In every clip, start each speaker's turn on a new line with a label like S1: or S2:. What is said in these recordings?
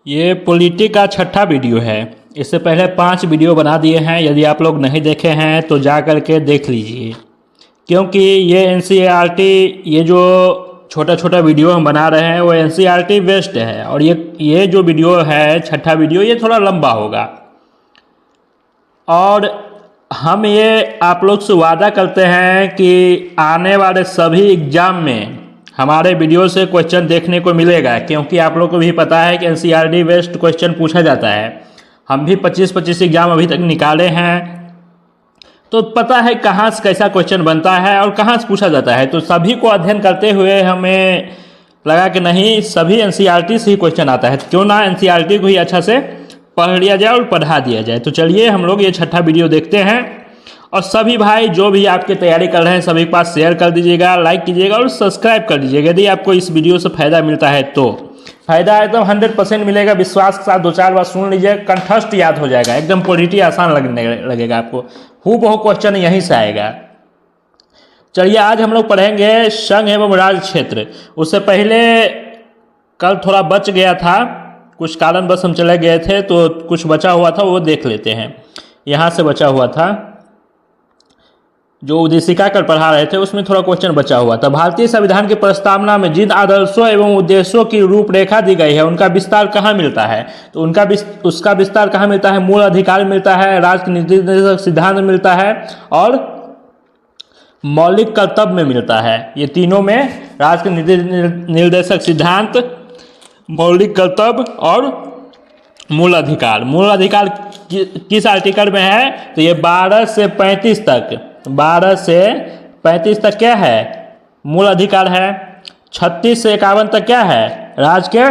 S1: ये पॉलिटी का छठा वीडियो है। इससे पहले 5 वीडियो बना दिए हैं। यदि आप लोग नहीं देखे हैं तो जा कर के देख लीजिए, क्योंकि ये एनसीईआरटी ये जो छोटा छोटा वीडियो हम बना रहे हैं वो एनसीईआरटी बेस्ड है। और ये जो वीडियो है छठा वीडियो, ये थोड़ा लंबा होगा। और हम ये आप लोग से वादा करते हैं कि आने वाले सभी एग्ज़ाम में हमारे वीडियो से क्वेश्चन देखने को मिलेगा, क्योंकि आप लोग को भी पता है कि एनसीईआरटी बेस्ड क्वेश्चन पूछा जाता है। हम भी 25 एग्ज़ाम अभी तक निकाले हैं, तो पता है कहाँ से कैसा क्वेश्चन बनता है और कहाँ से पूछा जाता है। तो सभी को अध्ययन करते हुए हमें लगा कि नहीं, सभी एनसीईआरटी से ही क्वेश्चन आता है, तो क्यों ना एनसीईआरटी को ही अच्छा से पढ़ लिया जाए और पढ़ा दिया जाए। तो चलिए हम लोग ये छठा वीडियो देखते हैं। और सभी भाई जो भी आपकी तैयारी कर रहे हैं सभी के पास शेयर कर दीजिएगा, लाइक कीजिएगा और सब्सक्राइब कर दीजिएगा। यदि आपको इस वीडियो से फ़ायदा मिलता है तो फ़ायदा एकदम 100% मिलेगा। विश्वास के साथ 2-4 बार सुन लीजिए, कंठस्थ याद हो जाएगा, एकदम पॉलिटी आसान लगने लगेगा आपको। हूबहू क्वेश्चन यहीं से आएगा। चलिए आज हम लोग पढ़ेंगे संघ एवं राज्य क्षेत्र। उससे पहले कल थोड़ा बच गया था, कुछ कारणवश हम चले गए थे, तो कुछ बचा हुआ था वो देख लेते हैं। यहाँ से बचा हुआ था, जो उद्देशिका कल पढ़ा रहे थे उसमें थोड़ा क्वेश्चन बचा हुआ था। भारतीय संविधान की प्रस्तावना में जिन आदर्शों एवं उद्देश्यों की रूपरेखा दी गई है उनका विस्तार कहाँ मिलता है? तो उसका विस्तार कहाँ मिलता है? मूल अधिकार मिलता है, राज्य नीति निर्देशक सिद्धांत मिलता है और मौलिक कर्तव्य में मिलता है। ये तीनों में राज्य नीति निर्देशक सिद्धांत, मौलिक कर्तव्य और मूल अधिकार। मूल अधिकार किस आर्टिकल में है? तो ये 12 से 35 तक, 12 से 35 तक क्या है? मूल अधिकार है। 36 से 51 तक क्या है? राज्य के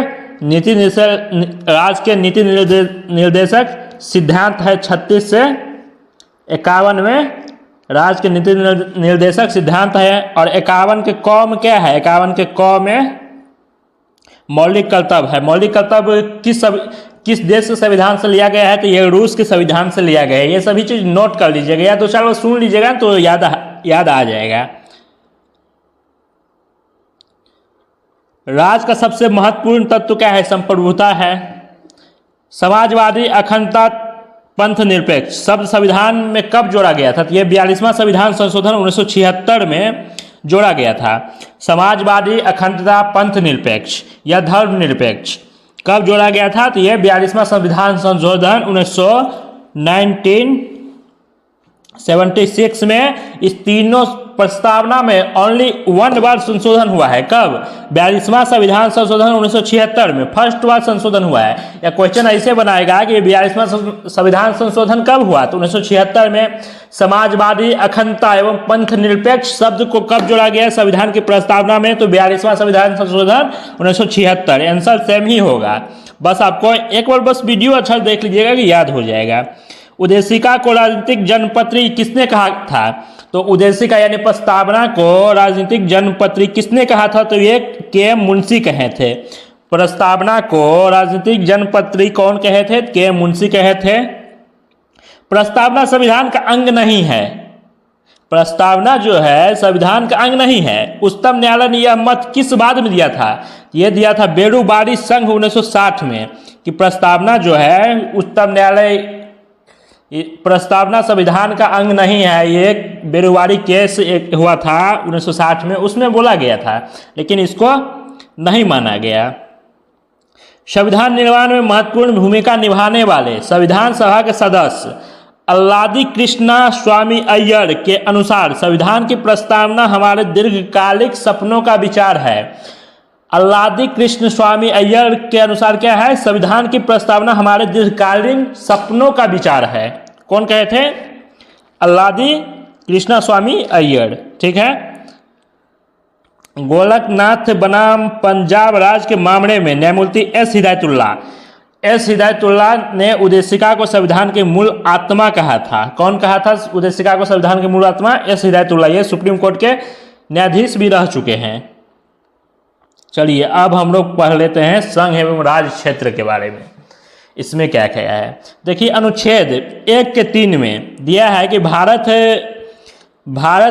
S1: नीति निर्देशक सिद्धांत है। 36 से 51 में राज्य के नीति निर्देशक सिद्धांत है। और 51 के क में क्या है? 51 के क में मौलिक कर्तव्य है। मौलिक कर्तव्य किस देश के संविधान से लिया गया है? तो ये रूस के संविधान से लिया गया है। ये सभी चीज नोट कर लीजिएगा, या 2-4 बार सुन लीजिएगा तो याद आ जाएगा। राज्य का सबसे महत्वपूर्ण तत्व क्या है? संप्रभुता है। समाजवादी, अखंडता, पंथ निरपेक्ष शब्द संविधान में कब जोड़ा गया था? तो ये 42वां संविधान संशोधन 1976 में जोड़ा गया था। समाजवादी, अखंडता, पंथ निरपेक्ष या धर्म निरपेक्ष कब जोड़ा गया था? तो यह 42वां संविधान संशोधन 1976 में। इस तीनों प्रस्तावना में ओनली 1 बार संशोधन हुआ है। कब? 42वां संविधान संशोधन 1976 में फर्स्ट बार संशोधन हुआ है। या क्वेश्चन ऐसे बनाएगा कि 42वां संविधान संशोधन कब हुआ? तो 1976 में। समाजवादी, अखंडता एवं पंथ निरपेक्ष शब्द को कब जोड़ा गया संविधान की प्रस्तावना में? तो 42वां संविधान संशोधन 1976। आंसर सेम ही होगा। बस आपको एक बार बस वीडियो अच्छा देख लीजिएगा कि याद हो जाएगा। उद्देशिका को राजनीतिक जनपत्री किसने कहा था? तो उद्देशिका यानी प्रस्तावना को राजनीतिक जनपत्री किसने कहा था? तो ये के.एम. मुंशी कहे थे। प्रस्तावना को राजनीतिक जनपत्री कौन कहे थे? के.एम. मुंशी कहे थे। प्रस्तावना संविधान का अंग नहीं है। प्रस्तावना जो है संविधान का अंग नहीं है। उच्चतम न्यायालय ने यह मत किस बाद में दिया था? यह दिया था बेरुबारी संघ 1960 में, कि प्रस्तावना जो है उच्चतम न्यायालय, प्रस्तावना संविधान का अंग नहीं है। ये बेरुबारी केस एक हुआ था 1960 में, उसमें बोला गया था, लेकिन इसको नहीं माना गया। संविधान निर्माण में महत्वपूर्ण भूमिका निभाने वाले संविधान सभा के सदस्य अल्लादी कृष्णा स्वामी अय्यर के अनुसार संविधान की प्रस्तावना हमारे दीर्घकालिक सपनों का विचार है। अल्लादी कृष्ण स्वामी अय्यर के अनुसार क्या है? संविधान की प्रस्तावना हमारे दीर्घकालीन सपनों का विचार है। कौन कहे थे? अल्लादी कृष्णा स्वामी अय्यर। ठीक है। गोलकनाथ बनाम पंजाब राज्य के मामले में न्यायमूर्ति एस हिदायतुल्लाह ने उद्देशिका को संविधान की मूल आत्मा कहा था। कौन कहा था उद्देशिका को संविधान की मूल आत्मा? एस हिदायतुल्लाह। ये सुप्रीम कोर्ट के न्यायाधीश भी रह चुके हैं। चलिए अब हम लोग पढ़ लेते हैं संघ एवं राज्य क्षेत्र के बारे में। इसमें क्या क्या है? देखिए अनुच्छेद 1 के 3 में दिया है कि भारत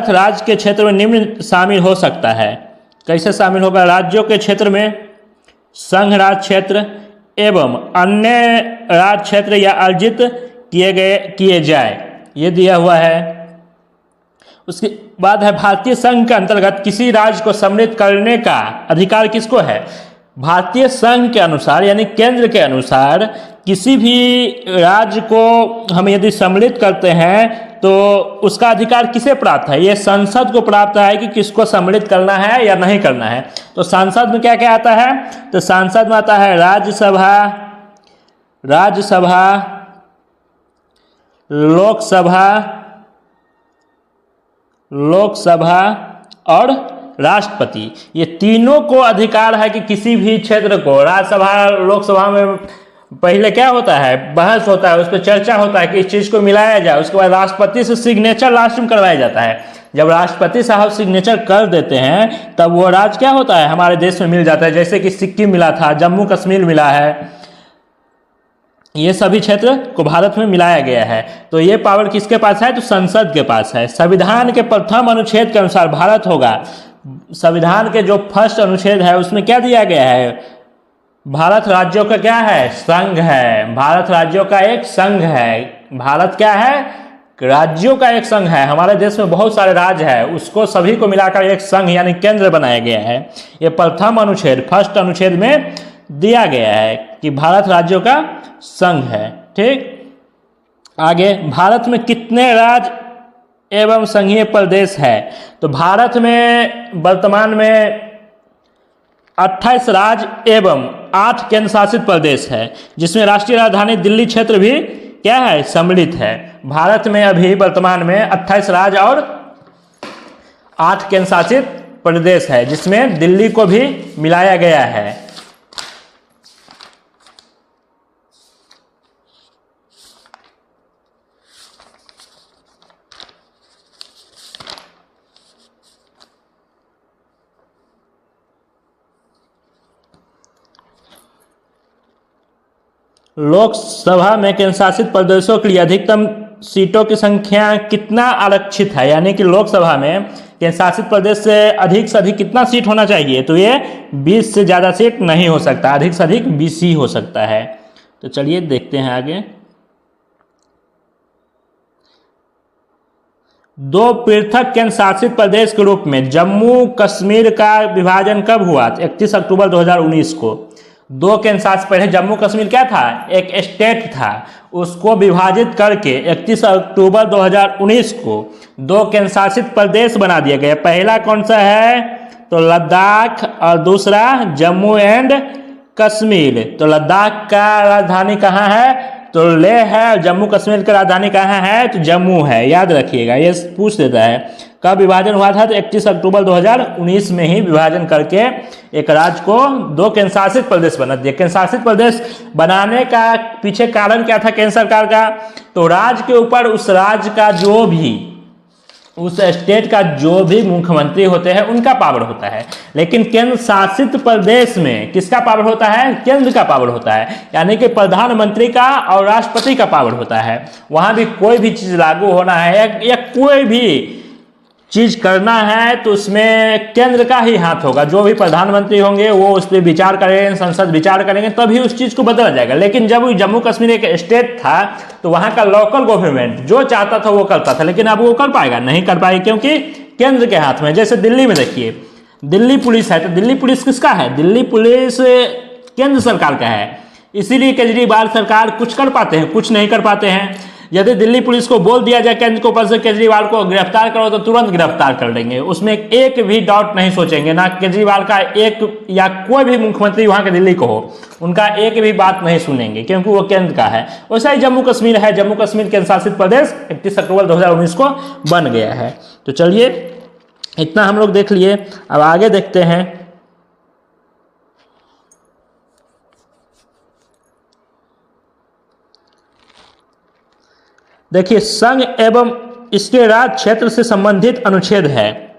S1: राज्य के क्षेत्र में निम्न शामिल हो सकता है। कैसे शामिल होगा? राज्यों के क्षेत्र में संघ राज्य क्षेत्र, एवं अन्य राज्य क्षेत्र या अर्जित किए जाए, ये दिया हुआ है। उसके बाद है भारतीय संघ के अंतर्गत किसी राज्य को सम्मिलित करने का अधिकार किसको है? भारतीय संघ के अनुसार यानी केंद्र के अनुसार किसी भी राज्य को हम यदि सम्मिलित करते हैं तो उसका अधिकार किसे प्राप्त है? ये संसद को प्राप्त है कि किसको सम्मिलित करना है या नहीं करना है। तो सांसद में क्या क्या आता है? तो सांसद में आता है राज्यसभा, लोकसभा और राष्ट्रपति। ये तीनों को अधिकार है कि किसी भी क्षेत्र को, राज्यसभा लोकसभा में पहले क्या होता है? बहस होता है, उस पर चर्चा होता है कि इस चीज़ को मिलाया जाए। उसके बाद राष्ट्रपति से सिग्नेचर लास्ट में करवाया जाता है। जब राष्ट्रपति साहब सिग्नेचर कर देते हैं तब वो राज्य क्या होता है? हमारे देश में मिल जाता है। जैसे कि सिक्किम मिला था, जम्मू कश्मीर मिला है, ये सभी क्षेत्र को भारत में मिलाया गया है। तो ये पावर किसके पास है? तो संसद के पास है। संविधान के प्रथम अनुच्छेद के अनुसार भारत होगा। संविधान के जो फर्स्ट अनुच्छेद है उसमें क्या दिया गया है? भारत राज्यों का क्या है? संघ है। भारत राज्यों का एक संघ है। भारत क्या है? राज्यों का एक संघ है। हमारे देश में बहुत सारे राज्य हैं, उसको सभी को मिलाकर एक संघ यानी केंद्र बनाया गया है। ये प्रथम अनुच्छेद, फर्स्ट अनुच्छेद में दिया गया है कि भारत राज्यों का संघ है। ठीक, आगे भारत में कितने राज्य एवं संघीय प्रदेश है? तो भारत में वर्तमान में 28 राज्य एवं 8 केंद्र शासित प्रदेश है, जिसमें राष्ट्रीय राजधानी दिल्ली क्षेत्र भी क्या है? सम्मिलित है। भारत में अभी वर्तमान में 28 राज्य और 8 केंद्र शासित प्रदेश है, जिसमें दिल्ली को भी मिलाया गया है। लोकसभा में केंद्र शासित प्रदेशों के लिए अधिकतम सीटों की संख्या कितना आरक्षित है? यानी कि लोकसभा में केंद्र शासित प्रदेश से अधिक कितना सीट होना चाहिए? तो ये 20 से ज़्यादा सीट नहीं हो सकता, अधिक से अधिक 20 ही हो सकता है। तो चलिए देखते हैं आगे। 2 पृथक केंद्र शासित प्रदेश के रूप में जम्मू कश्मीर का विभाजन कब हुआ? 31 अक्टूबर 2019 को। 2 केंद्र शासित, पहले जम्मू कश्मीर क्या था? एक स्टेट था, उसको विभाजित करके 31 अक्टूबर 2019 को 2 केंद्र शासित प्रदेश बना दिया गया। पहला कौन सा है? तो लद्दाख, और दूसरा जम्मू एंड कश्मीर। तो लद्दाख का राजधानी कहाँ है? तो लेह है। और जम्मू कश्मीर की राजधानी कहाँ है? तो जम्मू है। याद रखिएगा, ये पूछ देता है कब विभाजन हुआ था? तो 31 अक्टूबर 2019 में ही विभाजन करके एक राज्य को 2 केंद्र शासित प्रदेश बना दिया। केंद्र शासित प्रदेश बनाने का पीछे कारण क्या था केंद्र सरकार का? तो राज्य के ऊपर उस राज्य का जो भी, उस स्टेट का जो भी मुख्यमंत्री होते हैं उनका पावर होता है। लेकिन केंद्र शासित प्रदेश में किसका पावर होता है? केंद्र का पावर होता है, यानी कि प्रधानमंत्री का और राष्ट्रपति का पावर होता है। वहां भी कोई भी चीज लागू होना है या कोई भी चीज करना है तो उसमें केंद्र का ही हाथ होगा। जो भी प्रधानमंत्री होंगे वो उस पर विचार करेंगे, संसद विचार करेंगे, तभी उस चीज को बदला जाएगा। लेकिन जब जम्मू कश्मीर एक स्टेट था तो वहां का लोकल गवर्नमेंट जो चाहता था वो करता था, लेकिन अब वो कर पाएगा? नहीं कर पाएगा, क्योंकि केंद्र के हाथ में। जैसे दिल्ली में देखिए, दिल्ली पुलिस है, तो दिल्ली पुलिस किसका है? दिल्ली पुलिस केंद्र सरकार का है। इसीलिए केजरीवाल सरकार कुछ कर पाते हैं, कुछ नहीं कर पाते हैं। यदि दिल्ली पुलिस को बोल दिया जाए केंद्र के ऊपर से केजरीवाल को गिरफ्तार करो तो तुरंत गिरफ्तार कर लेंगे, उसमें एक भी डाउट नहीं सोचेंगे। ना केजरीवाल का एक या कोई भी मुख्यमंत्री वहां के दिल्ली को हो, उनका एक भी बात नहीं सुनेंगे, क्योंकि वो केंद्र का है। वैसा ही जम्मू कश्मीर है, जम्मू कश्मीर केंद्र शासित प्रदेश 31 अक्टूबर 2019 को बन गया है। तो चलिए इतना हम लोग देख लिए, अब आगे देखते हैं। देखिए, संघ एवं इसके राज्य क्षेत्र से संबंधित अनुच्छेद है।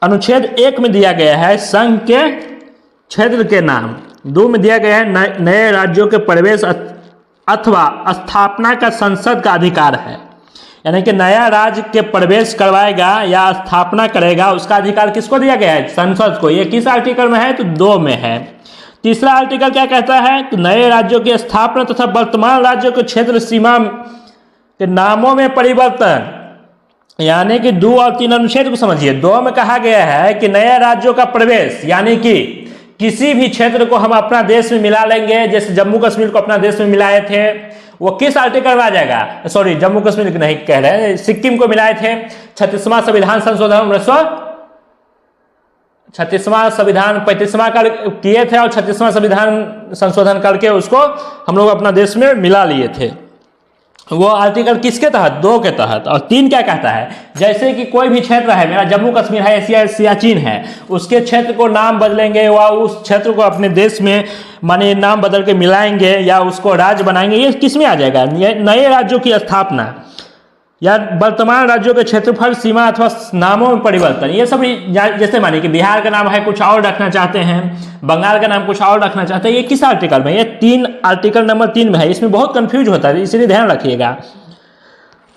S1: अनुच्छेद 1 में दिया गया है संघ के क्षेत्र के नाम, 2 में दिया गया है नए राज्यों के प्रवेश अथवा स्थापना का संसद का अधिकार है। यानी कि नया राज्य के प्रवेश करवाएगा या स्थापना करेगा, उसका अधिकार किसको दिया गया है? संसद को। ये किस आर्टिकल में है? तो 2 में है। तीसरा आर्टिकल क्या कहता है कि नए राज्यों की स्थापना तथा वर्तमान राज्यों के क्षेत्र सीमा के नामों में परिवर्तन, यानी कि 2 और 3 अनुच्छेद को समझिए। 2 में कहा गया है कि नए राज्यों का प्रवेश, यानी कि किसी भी क्षेत्र को हम अपना देश में मिला लेंगे, जैसे जम्मू कश्मीर को अपना देश में मिलाए थे, वो किस आर्टिकल में आ जाएगा? सॉरी, जम्मू कश्मीर नहीं कह रहे हैं, सिक्किम को मिलाए थे 36वां संविधान संशोधन 36वां संविधान 35वां किए थे और 36वां संविधान संशोधन करके उसको हम लोग अपना देश में मिला लिए थे। वो आर्टिकल किसके तहत? 2 के तहत। और 3 क्या कहता है? जैसे कि कोई भी क्षेत्र है, मेरा जम्मू कश्मीर है, एशिया सियाचिन है, उसके क्षेत्र को नाम बदलेंगे व उस क्षेत्र को अपने देश में माने नाम बदल के मिलाएंगे या उसको राज्य बनाएंगे, ये किस में आ जाएगा? नए राज्यों की स्थापना या वर्तमान राज्यों के क्षेत्रफल सीमा अथवा नामों में परिवर्तन, ये सब। जैसे मानिए कि बिहार का नाम है कुछ और रखना चाहते हैं, बंगाल का नाम कुछ और रखना चाहते हैं, ये किस आर्टिकल में? ये 3 आर्टिकल नंबर 3 में है। इसमें बहुत कंफ्यूज होता है, इसलिए ध्यान रखिएगा।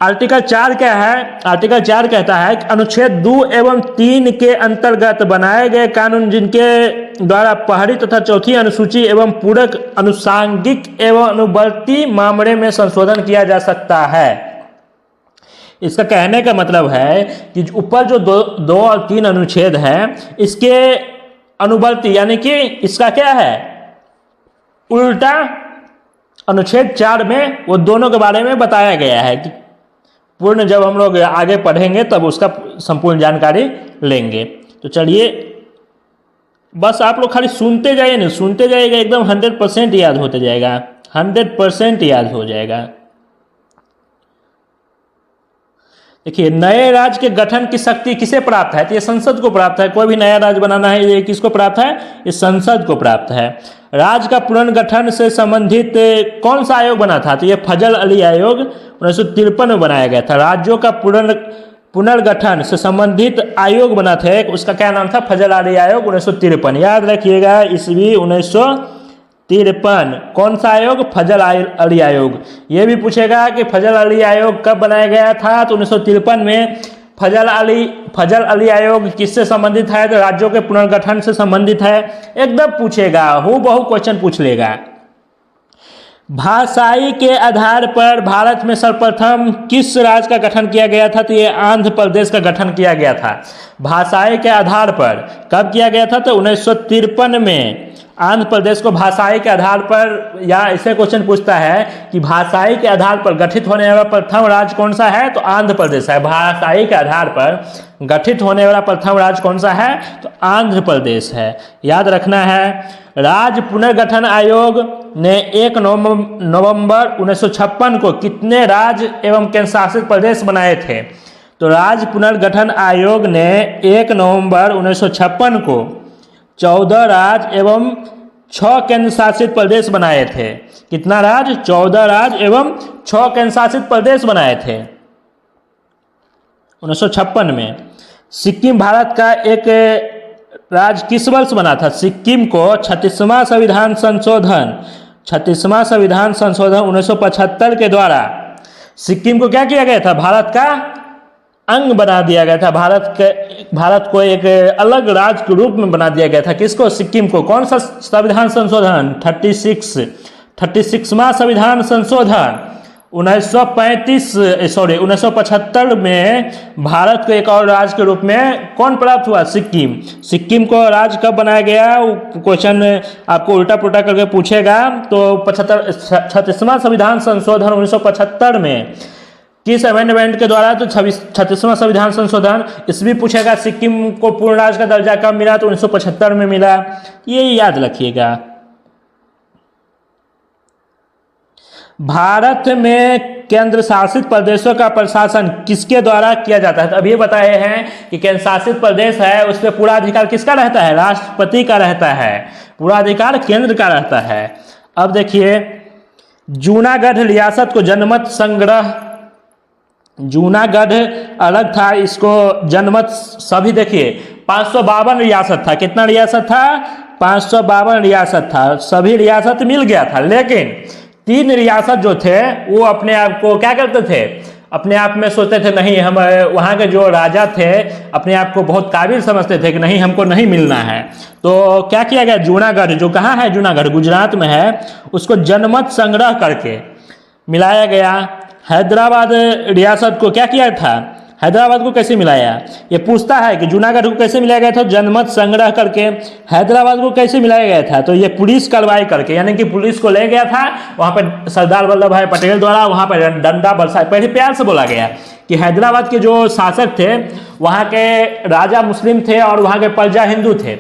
S1: आर्टिकल 4 क्या है? आर्टिकल 4 कहता है कि अनुच्छेद 2 एवं 3 के अंतर्गत बनाए गए कानून जिनके द्वारा पहली तथा चौथी अनुसूची एवं पूरक अनुसांगिक एवं अनुवर्ती मामले में संशोधन किया जा सकता है। इसका कहने का मतलब है कि ऊपर जो 2 और 3 अनुच्छेद है, इसके अनुवर्ती यानी कि इसका क्या है? उल्टा अनुच्छेद 4 में वो दोनों के बारे में बताया गया है कि पूर्ण जब हम लोग आगे पढ़ेंगे तब उसका संपूर्ण जानकारी लेंगे। तो चलिए, बस आप लोग खाली सुनते जाइए, नहीं सुनते जाइएगा, एकदम 100% याद होते जाएगा, 100% याद हो जाएगा। देखिए, नए राज्य के गठन की शक्ति किसे प्राप्त है? तो ये संसद को प्राप्त है। कोई भी नया राज्य बनाना है, ये किसको प्राप्त है? इस संसद को प्राप्त है। राज्य का पुनर्गठन से संबंधित कौन सा आयोग बना था? तो ये फजल अली आयोग 1953 में बनाया गया था। राज्यों का पुनर्गठन से संबंधित आयोग बना था, उसका क्या नाम था? फजल अली आयोग 1953। याद रखिएगा, ईस्वी 1953। कौन सा आयोग? फजल अली आयोग। ये भी पूछेगा कि फजल अली आयोग कब बनाया गया था? तो 1953 में। फजल अली आयोग किससे संबंधित है? तो राज्यों के पुनर्गठन से संबंधित है। एकदम पूछेगा, हूबहू क्वेश्चन पूछ लेगा। भाषाई के आधार पर भारत में सर्वप्रथम किस राज्य का गठन किया गया था? तो ये आंध्र प्रदेश का गठन किया गया था। भाषाई के आधार पर कब किया गया था? तो 1953 में आंध्र प्रदेश को भाषाई के आधार पर, या ऐसे क्वेश्चन पूछता है कि भाषाई के आधार पर गठित होने वाला प्रथम राज्य कौन सा है? तो आंध्र प्रदेश है। भाषाई के आधार पर गठित होने वाला प्रथम राज्य कौन सा है? तो आंध्र प्रदेश है। याद रखना है। राज्य पुनर्गठन आयोग ने 1 नवंबर 1956 को कितने राज्य एवं केंद्र शासित प्रदेश बनाए थे? तो राज्य पुनर्गठन आयोग ने 1 नवंबर 1956 को 14 राज्य एवं 6 केंद्र शासित प्रदेश बनाए थे। कितना राज्य? 14 राज्य एवं 6 केंद्र शासित प्रदेश बनाए थे 1956 में। सिक्किम भारत का एक राज्य किस वर्ष बना था? सिक्किम को 36वां संविधान संशोधन 1975 के द्वारा सिक्किम को क्या किया गया था? भारत का अंग बना दिया गया था। भारत को एक अलग राज्य के रूप में बना दिया गया था। किसको? सिक्किम को। कौन सा संविधान संशोधन? 36वां संविधान संशोधन 1975 में भारत को एक और राज्य के रूप में कौन प्राप्त हुआ? सिक्किम को राज्य कब बनाया गया? क्वेश्चन आपको उल्टा पुल्टा करके पूछेगा। तो 36वां संविधान संशोधन 1975 में किस अमेंडमेंट के द्वारा? तो 36वां संविधान संशोधन। इस भी पूछेगा सिक्किम को पूर्ण राज्य का दर्जा कब मिला? तो 1975 में मिला। ये याद रखिएगा। भारत में केंद्र शासित प्रदेशों का प्रशासन किसके द्वारा किया जाता है? तो अभी बताए हैं कि केंद्र शासित प्रदेश है, उस पर पूरा अधिकार किसका रहता है? राष्ट्रपति का रहता है। पूरा अधिकार केंद्र का रहता है। अब देखिए, जूनागढ़ रियासत को जनमत संग्रह, जूनागढ़ अलग था, इसको जनमत सभी देखिए 552 रियासत था। कितना रियासत था? 552 रियासत था। सभी रियासत मिल गया था, लेकिन 3 रियासत जो थे वो अपने आप को क्या करते थे? अपने आप में सोचते थे नहीं, हम वहाँ के जो राजा थे अपने आप को बहुत काबिल समझते थे कि नहीं हमको नहीं मिलना है। तो क्या किया गया, जूनागढ़ जो कहाँ है, जूनागढ़ गुजरात में है, उसको जनमत संग्रह करके मिलाया गया। हैदराबाद रियासत को क्या किया था, हैदराबाद को कैसे मिलाया, ये पूछता है कि जूनागढ़ को कैसे मिलाया गया था, जनमत संग्रह करके। हैदराबाद को कैसे मिलाया गया था, तो ये पुलिस कार्रवाई करके, यानी कि पुलिस को ले गया था वहाँ पर सरदार वल्लभ भाई पटेल द्वारा, वहाँ पर डंडा बरसाया। पहले प्यार से बोला गया कि हैदराबाद के जो शासक थे वहाँ के राजा मुस्लिम थे और वहाँ के प्रजा हिंदू थे,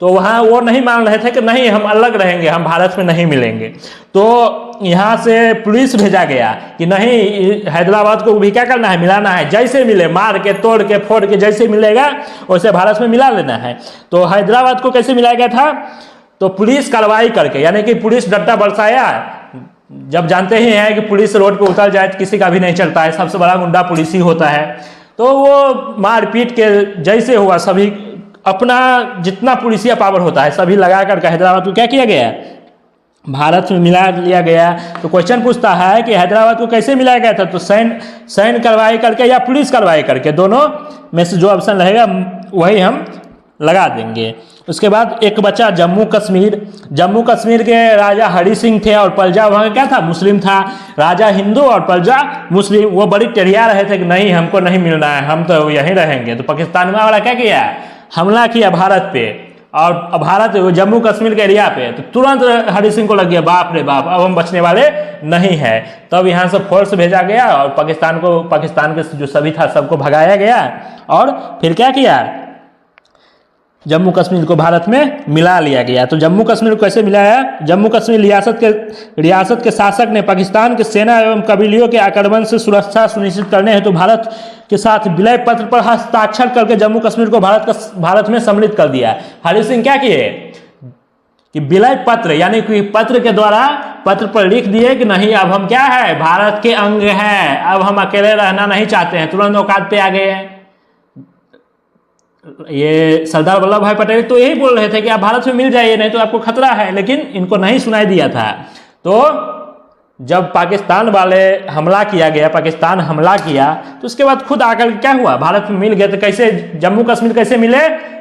S1: तो वहाँ वो नहीं मान रहे थे कि नहीं हम अलग रहेंगे, हम भारत में नहीं मिलेंगे। तो यहाँ से पुलिस भेजा गया कि नहीं हैदराबाद को भी क्या करना है, मिलाना है, जैसे मिले मार के तोड़ के फोड़ के जैसे मिलेगा वैसे भारत में मिला लेना है। तो हैदराबाद को कैसे मिलाया गया था, तो पुलिस कार्रवाई करके, यानी कि पुलिस डंडा बरसाया। जब जानते ही हैं कि पुलिस रोड पे उतर जाए तो किसी का भी नहीं चलता है, सबसे बड़ा गुंडा पुलिस ही होता है। तो वो मारपीट के जैसे हुआ, सभी अपना जितना पुलिसिया पावर होता है सभी लगा करके हैदराबाद को क्या किया गया, भारत में मिला लिया गया। तो क्वेश्चन पूछता है कि हैदराबाद को कैसे मिलाया गया था, तो सैन्य कार्रवाई करके या पुलिस कार्रवाई करके, दोनों में से जो ऑप्शन रहेगा वही हम लगा देंगे। उसके बाद एक बचा जम्मू कश्मीर। जम्मू कश्मीर के राजा हरि सिंह थे और प्रजा वहाँ क्या था, मुस्लिम था। राजा हिंदू और प्रजा मुस्लिम, वो बड़ी टेढ़िया रहे थे कि नहीं हमको नहीं मिलना है, हम तो यहीं रहेंगे। तो पाकिस्तान वाला क्या किया, हमला किया भारत पे, और भारत जम्मू कश्मीर के एरिया पे। तो तुरंत हरि सिंह को लग गया बाप रे बाप, अब हम बचने वाले नहीं है। तब यहाँ से फोर्स भेजा गया और पाकिस्तान के जो सभी था सबको भगाया गया, और फिर क्या किया, जम्मू कश्मीर को भारत में मिला लिया गया। तो जम्मू कश्मीर को कैसे मिलाया, जम्मू कश्मीर रियासत के शासक ने पाकिस्तान के सेना एवं कबीलियों के आक्रमण से सुरक्षा सुनिश्चित करने हेतु भारत के साथ विलय पत्र पर हस्ताक्षर करके जम्मू कश्मीर को भारत में सम्मिलित कर दिया। हरि सिंह क्या किए कि विलय पत्र, यानी कि पत्र के द्वारा पत्र पर लिख दिए कि नहीं अब हम क्या है, भारत के अंग हैं, अब हम अकेले रहना नहीं चाहते हैं। तुरंत औकात पे आ गए। ये सरदार वल्लभ भाई पटेल तो यही बोल रहे थे कि आप भारत में मिल जाइए, नहीं तो आपको खतरा है, लेकिन इनको नहीं सुनाई दिया था। तो जब पाकिस्तान वाले हमला किया गया, पाकिस्तान हमला किया, तो उसके बाद खुद आकर क्या हुआ, भारत में मिल गए। तो कैसे जम्मू कश्मीर कैसे मिले,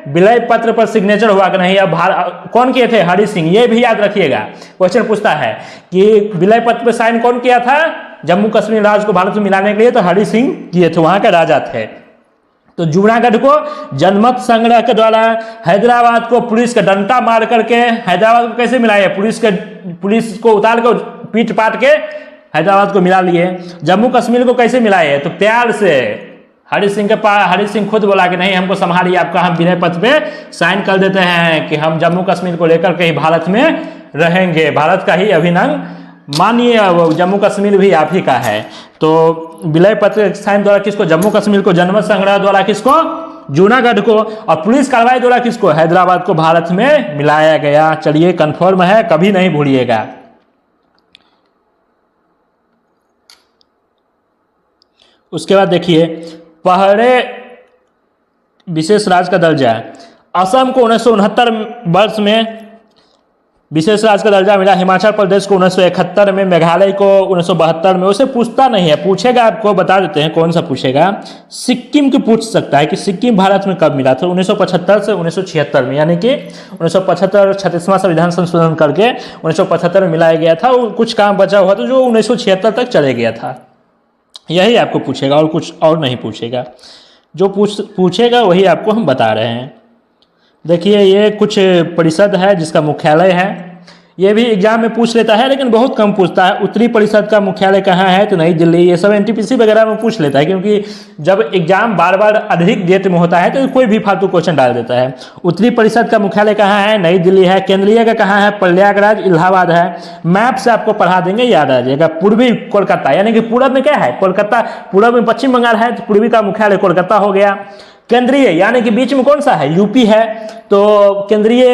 S1: विलय पत्र पर सिग्नेचर हुआ कि नहीं अब कौन किए थे, हरि सिंह। ये भी याद रखिएगा, क्वेश्चन पूछता है कि विलय पत्र पर साइन कौन किया था जम्मू कश्मीर राज्य को भारत में मिलाने के लिए, तो हरि सिंह किए थे, वहां के राजा थे। तो जूनागढ़ को जनमत संग्रह के द्वारा, हैदराबाद को पुलिस का डंडा मार करके हैदराबाद को कैसे मिलाया, पुलिस को उतार कर पीट पाट के हैदराबाद को मिला लिए। जम्मू कश्मीर को कैसे मिलाए, तो प्यार से हरि सिंह के पास, हरि सिंह खुद बोला कि नहीं हमको संभालिए, आपका हम विलय पत्र पे साइन कर देते हैं कि हम जम्मू कश्मीर को लेकर के ही भारत में रहेंगे, भारत का ही अभिन्न अंग मानिए, जम्मू कश्मीर भी आप ही का है। तो विलय पत्र साइन द्वारा किसको, जम्मू कश्मीर को, जनमत संग्रह द्वारा किसको, जूनागढ़ को, और पुलिस कार्रवाई द्वारा किसको, हैदराबाद को भारत में मिलाया गया। चलिए कंफर्म है, कभी नहीं भूलिएगा। उसके बाद देखिए पहले विशेष राज्य का दर्जा, असम को 1969 वर्ष में विशेष राज्य का दर्जा मिला, हिमाचल प्रदेश को 1971 में, मेघालय को 1972 में। उसे पूछता नहीं है, पूछेगा आपको बता देते हैं कौन सा पूछेगा, सिक्किम की पूछ सकता है कि सिक्किम भारत में कब मिला था, 1975 से 1976 में, यानी कि 1975 36वां संविधान संशोधन करके 1975 में मिलाया गया था। कुछ काम बचा हुआ था जो 1976 तक चले गया था। यही आपको पूछेगा और कुछ और नहीं पूछेगा, जो पूछेगा वही आपको हम बता रहे हैं। देखिए ये कुछ परिषद है जिसका मुख्यालय है, ये भी एग्जाम में पूछ लेता है लेकिन बहुत कम पूछता है। उत्तरी परिषद का मुख्यालय कहाँ है, तो नई दिल्ली। ये सब एनटीपीसी वगैरह में पूछ लेता है, क्योंकि जब एग्जाम बार बार अधिक डेट में होता है तो कोई भी फालतू क्वेश्चन डाल देता है। उत्तरी परिषद का मुख्यालय कहाँ है, नई दिल्ली है। केंद्रीय का कहाँ है, प्रयागराज इलाहाबाद है। मैप से आपको पढ़ा देंगे, याद आ जाएगा। पूर्वी कोलकाता, यानी कि पूर्व में क्या है, कोलकाता। पूर्व में पश्चिम बंगाल है तो पूर्वी का मुख्यालय कोलकाता हो गया। केंद्रीय यानी कि बीच में कौन सा है, यूपी है, तो केंद्रीय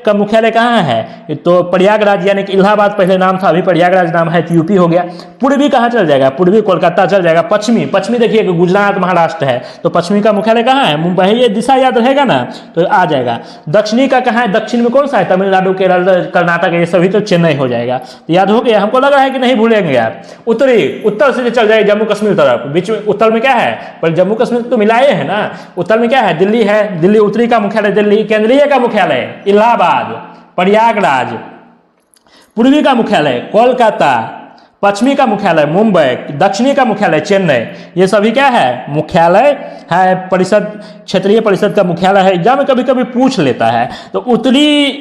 S1: का मुख्यालय कहाँ है, तो प्रयागराज, यानी कि इलाहाबाद पहले नाम था, अभी प्रयागराज नाम है, तो यूपी हो गया। पूर्वी कहाँ चल जाएगा, पूर्वी कोलकाता चल जाएगा। पश्चिमी, पश्चिमी देखिए कि गुजरात महाराष्ट्र है, तो पश्चिमी का मुख्यालय कहाँ है, मुंबई। ये दिशा याद रहेगा ना तो आ जाएगा। दक्षिणी का कहाँ है, दक्षिण में कौन सा है, तमिलनाडु, केरल, कर्नाटक, ये सभी तो चेन्नई हो जाएगा। तो याद हो गया, हमको लग रहा है कि नहीं भूलेंगे आप। उत्तरी, उत्तर से चल जाएगा जम्मू कश्मीर तरफ, बीच में उत्तर में क्या है, पर जम्मू कश्मीर तो मिलाए है ना। उत्तर में क्या है, दिल्ली है, दिल्ली उत्तरी का मुख्यालय दिल्ली, केंद्रीय का मुख्यालय इलाहाबाद, प्रयागराज, पूर्वी का मुख्यालय कोलकाता, पश्चिमी का मुख्यालय मुंबई, दक्षिणी का मुख्यालय चेन्नई। ये सभी क्या है, मुख्यालय है, परिषद, क्षेत्रीय परिषद का मुख्यालय है। एग्जाम में कभी कभी पूछ लेता है। तो उत्तरी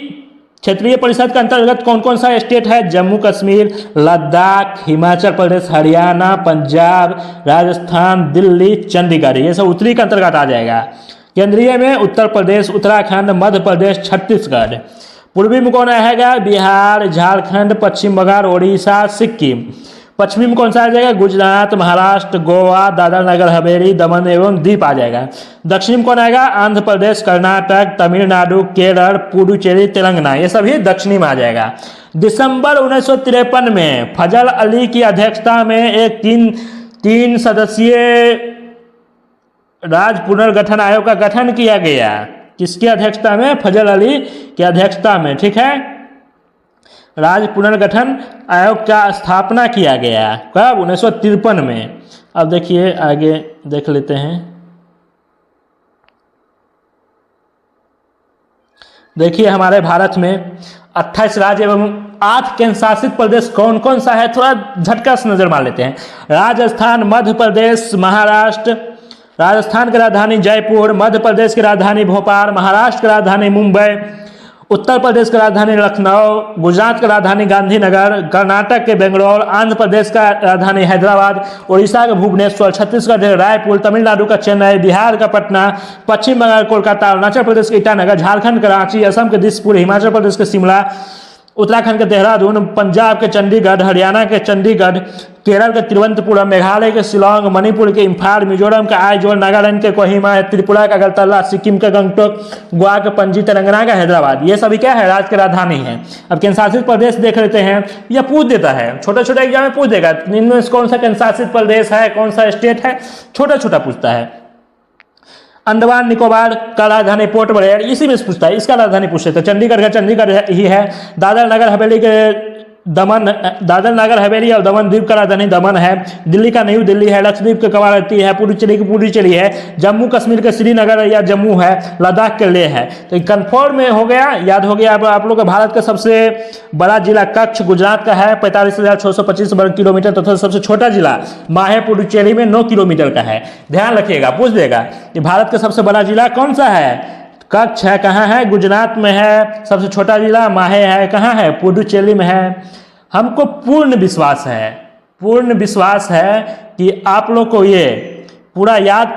S1: क्षेत्रीय परिषद के अंतर्गत कौन कौन सा स्टेट है, जम्मू कश्मीर, लद्दाख, हिमाचल प्रदेश, हरियाणा, पंजाब, राजस्थान, दिल्ली, चंडीगढ़, ये सब उत्तरी के अंतर्गत आ जाएगा। केंद्रीय में उत्तर प्रदेश, उत्तराखंड, मध्य प्रदेश, छत्तीसगढ़। पूर्वी में कौन आएगा, बिहार, झारखंड, पश्चिम बंगाल, उड़ीसा, सिक्किम। पश्चिमी में कौन सा आ जाएगा, गुजरात, महाराष्ट्र, गोवा, दादरा नगर हवेली, दमन एवं दीप आ जाएगा। दक्षिण में कौन आएगा, आंध्र प्रदेश, कर्नाटक, तमिलनाडु, केरल, पुडुचेरी, तेलंगाना, ये सभी दक्षिणी में आ जाएगा। दिसंबर 1953 में फजल अली की अध्यक्षता में एक तीन सदस्यीय राज्य पुनर्गठन आयोग का गठन किया गया। किसकी अध्यक्षता में, फजल अली की अध्यक्षता में, ठीक है। राज्य पुनर्गठन आयोग का स्थापना किया गया कब, 1953 में। अब देखिए आगे देख लेते हैं। देखिए हमारे भारत में 28 राज्य एवं 8 केंद्र शासित प्रदेश कौन कौन सा है, थोड़ा झटका से नजर मार लेते हैं। राजस्थान, मध्य प्रदेश, महाराष्ट्र। राजस्थान की राजधानी जयपुर, मध्य प्रदेश की राजधानी भोपाल, महाराष्ट्र की राजधानी मुंबई, उत्तर प्रदेश की राजधानी लखनऊ, गुजरात की राजधानी गांधीनगर, कर्नाटक के बेंगलोर, आंध्र प्रदेश का राजधानी हैदराबाद, उड़ीसा का भुवनेश्वर, छत्तीसगढ़ के रायपुर, तमिलनाडु का चेन्नई, बिहार का पटना, पश्चिम बंगाल कोलकाता, अरुणाचल प्रदेश के ईटानगर, झारखंड का रांची, असम के दिसपुर, हिमाचल प्रदेश के शिमला, उत्तराखंड के देहरादून, पंजाब के चंडीगढ़, हरियाणा के चंडीगढ़, केरल के तिरुवनंतपुरम, मेघालय के शिलोंग, मणिपुर के इम्फाल, मिजोरम का आइजोल, नागालैंड के कोहिमा, त्रिपुरा का अगरतला, सिक्किम का गंगटोक, गोवा के पणजी, तेलंगाना का हैदराबाद। ये सभी क्या है, राज्य की राजधानी है। अब केंद्र शासित प्रदेश देख लेते हैं, यह पूछ देता है, छोटा छोटा एग्जाम में पूछ देगा, इनमें कौन सा केंद्र शासित प्रदेश है, कौन सा स्टेट है, छोटा छोटा पूछता है। अंडमान निकोबार का राजधानी पोर्ट ब्लेयर, इसी में से पूछता है, इसका राजधानी पूछते थे। चंडीगढ़ का चंडीगढ़ ही है। दादर नगर हवेली के दमन, दादर नगर हवेली और दमन द्वीप का राजधानी दमन है। दिल्ली का न्यू दिल्ली है। लक्षद्वीप के कवारत्ती है। पुडुचेरी की पुडुचेरी है। जम्मू कश्मीर के श्रीनगर या जम्मू है। लद्दाख के लेह है। तो कंफर्म में हो गया, याद हो गया आप लोग का। भारत का सबसे बड़ा जिला कच्छ गुजरात का है 45,625 वर्ग किलोमीटर तथा सबसे छोटा जिला माहे पुडुचेरी में 9 किलोमीटर का है। ध्यान रखिएगा, पूछ देगा कि भारत का सबसे बड़ा जिला कौन सा है, कच्छ है, कहाँ है, गुजरात में है। सबसे छोटा जिला माहे है, कहाँ है, पुडुचेरी में है। हमको पूर्ण विश्वास है कि आप लोग को ये पूरा याद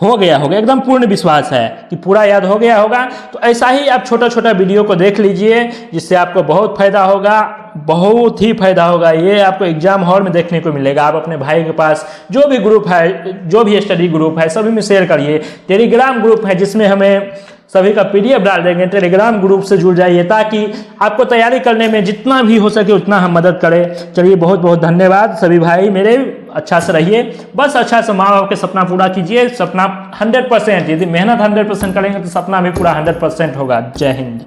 S1: हो गया होगा। एकदम पूर्ण विश्वास है कि पूरा याद हो गया होगा। तो ऐसा ही आप छोटा छोटा वीडियो को देख लीजिए, जिससे आपको बहुत फायदा होगा, बहुत ही फायदा होगा। ये आपको एग्जाम हॉल में देखने को मिलेगा। आप अपने भाई के पास जो भी ग्रुप है, जो भी स्टडी ग्रुप है, सभी में शेयर करिए। टेलीग्राम ग्रुप है जिसमें हमें सभी का PDF डाल देंगे। टेलीग्राम ग्रुप से जुड़ जाइए ताकि आपको तैयारी करने में जितना भी हो सके उतना हम मदद करें। चलिए, बहुत बहुत धन्यवाद सभी भाई मेरे। अच्छा से रहिए, बस अच्छा से माँ बाप के सपना पूरा कीजिए। सपना 100%, यदि मेहनत 100% करेंगे तो सपना भी पूरा 100% होगा। जय हिंद।